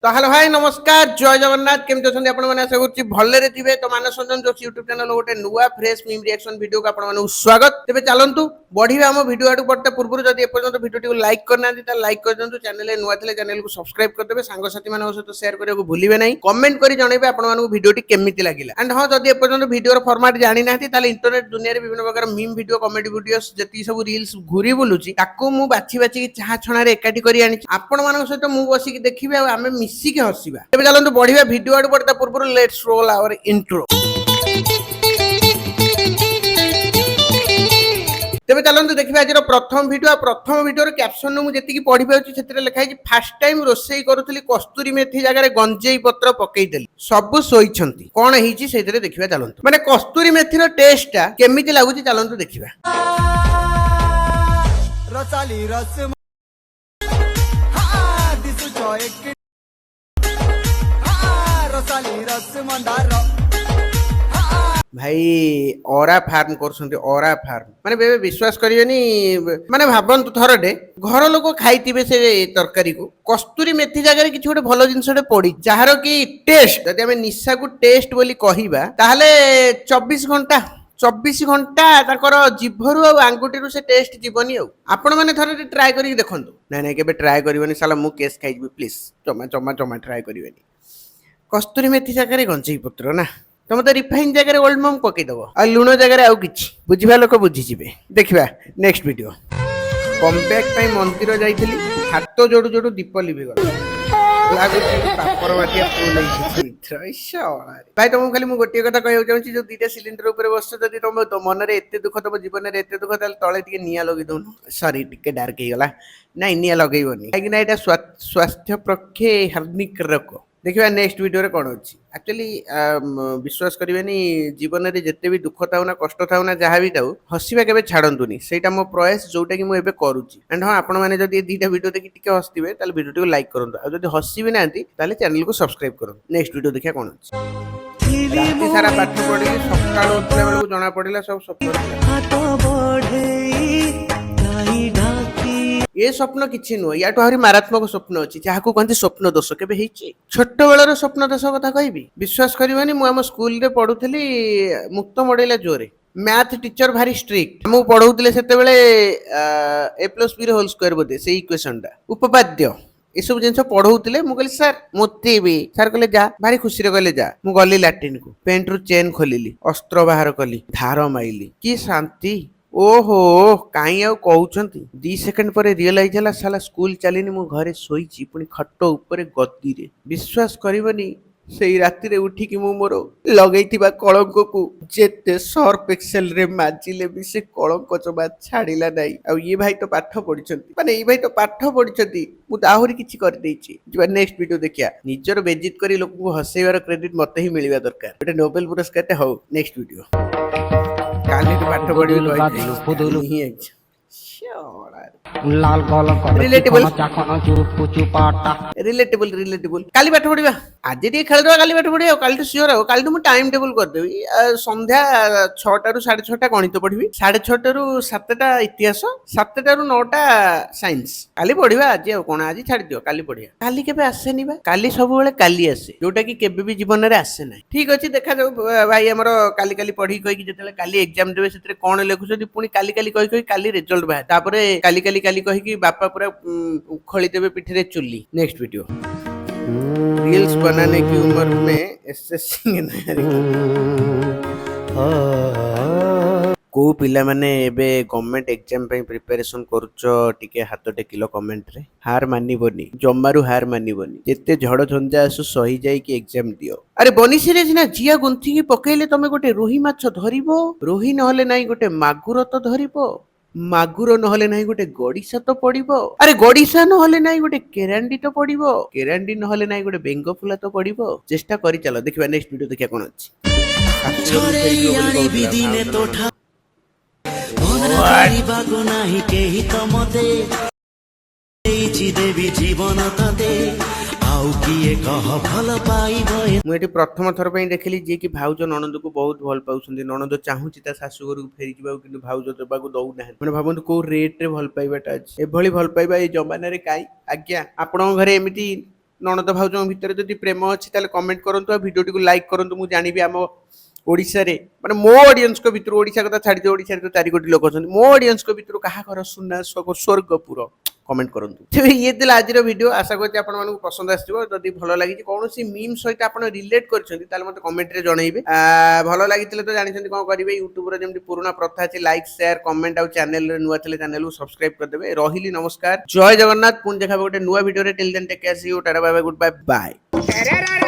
तो hello hi नमस्कार जय जगन्नाथ केमती अच्छा आपण मैंने आशा करुच्ची भलरे थे तो मानस रंजन जोशी यूट्यूब चैनल गोटे नुआ फ्रेश मीम रिएक्शन वीडियो को आपण स्वागत तेज चलतु बढ़िया आम वीडियो आड़ बढ़ते पूर्व जब एपर्तंत वीडियो लाइक करना लाइक कर दिखाँ चैनल नुआ थे चैनल को सब्सक्राइब करदे सांगसाथी मान सहित सेयार करने को भूलिए ना कमेंट कर जनइबे आपण वीडियो केमी लगे एंड हाँ जब एपर्तंत वीडियो फर्माट जानी ना इंटरनेट दुनिया विभिन्न प्रकार मीम वीडियो कमेडी वीडियो जी सब रील्स घूरी बुलूची बाछी बाछी चाह छणा एकाठी कर आपण मान सहित मुझे बसिक देखिए आम मिसिक हसवा तेज चलते बढ़िया वीडियो आड़ बढ़ता पूर्व लेट्स रोल आवर इंट्रो तेज चलते देखिए आज प्रथम वीडियो कैप्शन मुझे पढ़ी पाऊँ से लिखाई फास्ट टाइम रोसई करुली कस्तूरी मेथी जगह गंजेई पत्र पकईदेली सब शोइछंती कौन होईची सेथिरे देखिबा चलंतु माने कस्तूरी मेथीर टेस्टटा केमिति लागुची चलंतु देखिबा रसाली रस हा दिसु चॉय भाई ओरा फार्म ओरा फार्म माने बेबे विश्वास करियोनी माने भाबंतु थरडे घर लोक खाइतिबे से तरकारी को कस्तूरी मेथी जगह किछि गोटे भलो जिंसटे पड़ी जहार की टेस्ट जदि हम निशा को टेस्ट बोली कहिबा ताहले 24 घंटा ताकर जिभरु आ आंगुठी से टेस्ट जीवनी आपण माने थरे ट्राई करी देखंतु नै केबे ट्राई करिवनी साला मु केस खाइबी प्लीज जमा ट्राई करिवनी कस्तूरी मेथी जगह गंजेई पत्र ना तुम तो रिफाइन जगह ओल्ड मम पकईदब आ लुण जगह आउ कि बुझा लोक बुझीजे देखा नेक्स्ट वीडियो कमबैक मंदिर जाइली हाथ जोड़ू जोड़ू दीप लिभिगला भाई तुमको खाली गोटे कथा कहूँ चाहिए जो दुईटा सिलिंडर ऊपर बस जब तुम मन में एत दुख तुम जीवन में एत दुख तले टे निआ लगे दौन सरी टे डार्क होगा ना निआ लगेबनी कहीं स्वास्थ्य पक्षे हानिकारक देखिए नेक्स्ट वीडियो रे कौन अच्छी एक्चुअली विश्वास करेंगे जीवन में जिते भी दुख था ना कष्ट था ना जहाँ भी था हसवा के छाड़तुनि से मो प्रयास जोटा कि मुझे करुच्ची एंड हाँ आपण मैंने जब दुईटा वीडियो देखिए टी हसवे वीडियो को लाइक करूँ और जब हसी भी ना चैनल को सब्सक्राइब करूँ नेक्स्ट वीडियो देखिए कौन अच्छी सारा पाठ पढ़ी सकाल उठला बेलू जना पड़ा सब स्वप्न ये स्वप्न किसी नुह या आहरी मारात्मक स्वप्न अच्छी जहाँ कहते स्वप्न दोष के छोट बेलर स्वप्न दोष कथा कहि विश्वास करवानी मुझे स्कूल रे पढ़ुली मुक्त मड़ेला जोरे मैथ टीचर भारी स्ट्रिक्ट मुझे पढ़ाऊे से a+b होल स्क्वायर बोधे से इक्वेशन टा उपपाद्य ये सब जिन पढ़ाऊे मुझे सर मुति भी सर कहले जा भारी खुशी कहले जा मु गली लैट्रिन को पेंट रु चेन खोलिली अस्त्र बाहर कली धार माइली कि शांति ओहो कहीं आउ कहते 2 सेकंड पर रियलाइज है साला स्कूल चलीनी मु घरे शोची पुणी खट उपर गदी रे विश्वास करबनी से राति उठिकी मु मोर लगे कलंक को जेते सर्फ एक्सेल रे माजिले भी से कलंक जमा छाड़िला नहीं आ ये भाई तो पाठ पढ़ी माने ये भाई तो पाठ पढ़ी मुझे आहरी किसी कर नेक्स्ट वीडियो देखिया निजर बेजित करी लोक को हसैबार क्रेडिट मते ही मिलवा दरकार गोटे नोबेल पुरस्कार हो नेक्स्ट वीडियो काली पाठ पढ़ी लाल रिलेटेबल काली पाठ पढ़ा आज खेल काली पाठ पढ़ा काली तो सियोर हो काली तो मुझे टाइम टेबल करदेवी संध्या 6टा ରୁ 6:30 गणित पढ़ी 6:30 ରୁ 7ଟା इतिहास 7ଟା ରୁ 9ଟା साइंस काली पढ़ा आज कौन आज छाड़ दियो काली पढ़िया काली केबे आसेनी बा काली सब बेले काली आसे जोटा कि केबे भी जीवन में आसे ना ठीक अच्छे देखा जाऊ भाई आमर काली काली पढ़ी कही जिते काली एग्जाम देवे से कौन लिखुଛନ୍ତି पुणी काली काली कही काली रिजल्ट बाहर तापरे काली काली काली कही बापा पूरा उखली देवे पिठी चुली नेक्स्ट वीडियो रील्स बनाने की उम्र में एसएससी को पिला माने एबे गवर्नमेंट एग्जाम पे प्रिपरेशन करूछ टिके हाथ टेकिलो कमेंट रे हार मानिबोनी जम्मारू हार मानिबोनी जेते झड़ झंझा आसु सही जाई कि एग्जाम दियो अरे बनी सीरीज ना जिया गुंथी की पकेले तमे गोटे रोही माछ धरिबो रोही नहले नाही गोटे मागुर तो धरिबो मागुर नहले नाही गोटे गड़िसा तो पड़िबो अरे गड़िसा नहले नाही गोटे केरांडी तो पड़िबो केरांडी नहले नाही गोटे बेंग फुला तो पड़िबो चेष्टा करी चलो देखिबा नेक्स्ट वीडियो देखिया कोन अछि छोरे यानी विधि ने तो ठा बागो नाही केही तमते एची देवी जीवन तते आउ किए कह भल पाइबो मु एटी प्रथम थर पई देखली जे कि भाउज ननद को बहुत भल पाउछंदी ननद चाहूची ता सासु घर को फेरी जिबा किंतु भाउज देबाको दउ नाही माने भाबंतु को रेट रे भल पाइबाटा अछि ए भली भल पाइबा ए जमाना रे काई आज्ञा आपन घरे एमिति नणद भाउजों भितर जदि प्रेम अच्छी ताले कमेंट करंतु आ वीडियो टी लाइक करंतु मु जानिबि आम ओडिशा रे माने मो ऑडियंस को भितर ओडिशा कथा छाडी दे ओडिशा रे तो 4 कोटी लोक अछन मो ऑडियंस को भितर काहा घर सुना स्वर्गपुर कमेंट करंतु तेबे ये दिला आज रो वीडियो आशा करते आपण मानू पसंद आसीबो जदि भलो लागि कोनोसी मीम सहित आपण रिलेट करछन्ती ताले मते कमेंट रे जणाइबे भलो लागितले तो जानिछन्ती कोन करिवे यूट्यूब रे जेमति पुराना प्रथा अछि लाइक शेयर कमेंट आ चैनल रे नुवा थले चैनल को सब्सक्राइब कर देबे रहिली नमस्कार जय जगन्नाथ पुन देखाबे गोटे नुवा वीडियो रे till then take care see you tata bye bye good bye bye